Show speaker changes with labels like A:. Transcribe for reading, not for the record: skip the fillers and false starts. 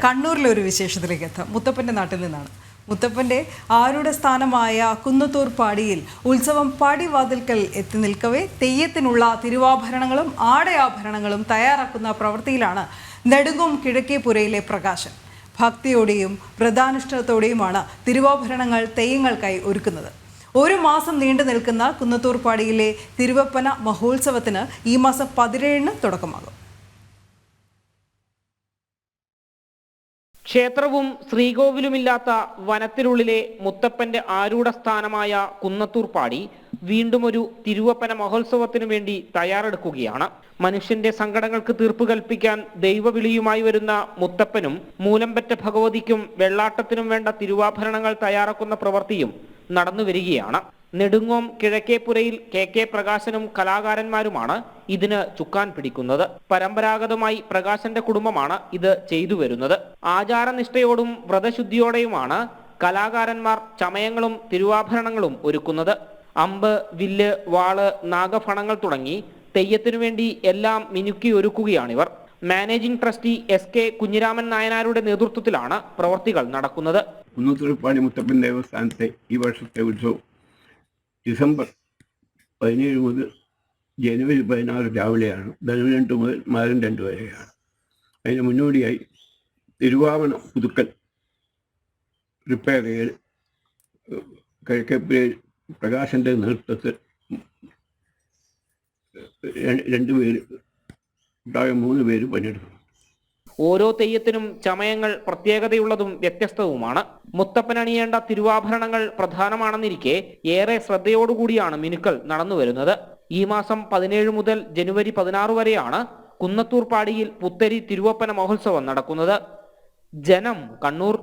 A: കണ്ണൂരിലെ ഒരു വിശേഷത്തിലേക്ക് എത്താം. മുത്തപ്പൻ്റെ നാട്ടിൽ നിന്നാണ്. മുത്തപ്പൻ്റെ ആരുടെ സ്ഥാനമായ കുന്നത്തൂർ പാടിയിൽ ഉത്സവം പാടിവാതിൽക്കൽ എത്തി നിൽക്കവേ തെയ്യത്തിനുള്ള തിരുവാഭരണങ്ങളും ആടയാഭരണങ്ങളും തയ്യാറാക്കുന്ന പ്രവൃത്തിയിലാണ് നെടുങ്ങും കിഴക്കേപ്പുരയിലെ പ്രകാശൻ. ഭക്തിയോടെയും വ്രതാനുഷ്ഠാനത്തോടെയുമാണ് തിരുവാഭരണങ്ങൾ തെയ്യങ്ങൾക്കായി ഒരുക്കുന്നത്. ഒരു മാസം നീണ്ടു നിൽക്കുന്ന കുന്നത്തൂർ പാടിയിലെ തിരുവപ്പന മഹോത്സവത്തിന് ഈ മാസം 17-ന് തുടക്കമാകും.
B: ക്ഷേത്രവും ശ്രീകോവിലുമില്ലാത്ത വനത്തിനുള്ളിലെ മുത്തപ്പന്റെ ആരൂഢ സ്ഥാനമായ കുന്നത്തൂർ പാടി വീണ്ടും ഒരു തിരുവപ്പന മഹോത്സവത്തിനു വേണ്ടി തയ്യാറെടുക്കുകയാണ്. മനുഷ്യന്റെ സങ്കടങ്ങൾക്ക് തീർപ്പ് കൽപ്പിക്കാൻ ദൈവവിളിയുമായി വരുന്ന മുത്തപ്പനും മൂലംപെറ്റ ഭഗവതിക്കും വെള്ളാട്ടത്തിനും വേണ്ട തിരുവാഭരണങ്ങൾ തയ്യാറാക്കുന്ന പ്രവൃത്തിയും നടന്നു വരികയാണ്. നെടുങ്ങോം കിഴക്കേപ്പുരയിൽ കെ പ്രകാശനും കലാകാരന്മാരുമാണ് ഇതിന് ചുക്കാൻ പിടിക്കുന്നത്. പരമ്പരാഗതമായി പ്രകാശന്റെ കുടുംബമാണ് ഇത് ചെയ്തു വരുന്നത്. ആചാരനിഷ്ഠയോടും വ്രതശുദ്ധിയോടെയുമാണ് കലാകാരന്മാർ ചമയങ്ങളും തിരുവാഭരണങ്ങളും ഒരുക്കുന്നത്. അമ്പ്, വില്ല്, വാള്, നാഗഫണങ്ങൾ തുടങ്ങി തെയ്യത്തിനു വേണ്ടി എല്ലാം മിനുക്കി ഒരുക്കുകയാണിവർ. മാനേജിംഗ് ട്രസ്റ്റി SK കുഞ്ഞിരാമൻ നായനാരുടെ നേതൃത്വത്തിലാണ് പ്രവർത്തികൾ നടക്കുന്നത്.
C: കുന്നത്തൂർ പാടി മുത്തപ്പൻ ദേവസ്ഥാനത്തെ ഈ വർഷത്തെ ഉത്സവം ഡിസംബർ 17 മുതൽ ജനുവരി 16 രാവിലെയാണ്. ധനു 2 മുതൽ മാരം 2 വരെയാണ്. അതിന് മുന്നോടിയായി തിരുവാഭരണ പുതുക്കൽ റിപ്പയർ ചെയ്യൽ കിഴക്കേപ്പുരയിൽ പ്രകാശൻ്റെ നേതൃത്വത്തിൽ 2 പേര് ഉണ്ടായ 3 പേര് പണിയെടുക്കും.
B: ഓരോ തെയ്യത്തിനും ചമയങ്ങൾ പ്രത്യേകതയുള്ളതും വ്യത്യസ്തവുമാണ്. മുത്തപ്പനണിയേണ്ട തിരുവാഭരണങ്ങൾ പ്രധാനമാണെന്നിരിക്കെ ഏറെ ശ്രദ്ധയോടുകൂടിയാണ് മിനുക്കൽ നടന്നുവരുന്നത്. ഈ മാസം 17 മുതൽ ജനുവരി 16 വരെയാണ് കുന്നത്തൂർ പാടിയിൽ പുത്തരി തിരുവപ്പന മഹോത്സവം നടക്കുന്നത്. ജനം, കണ്ണൂർ.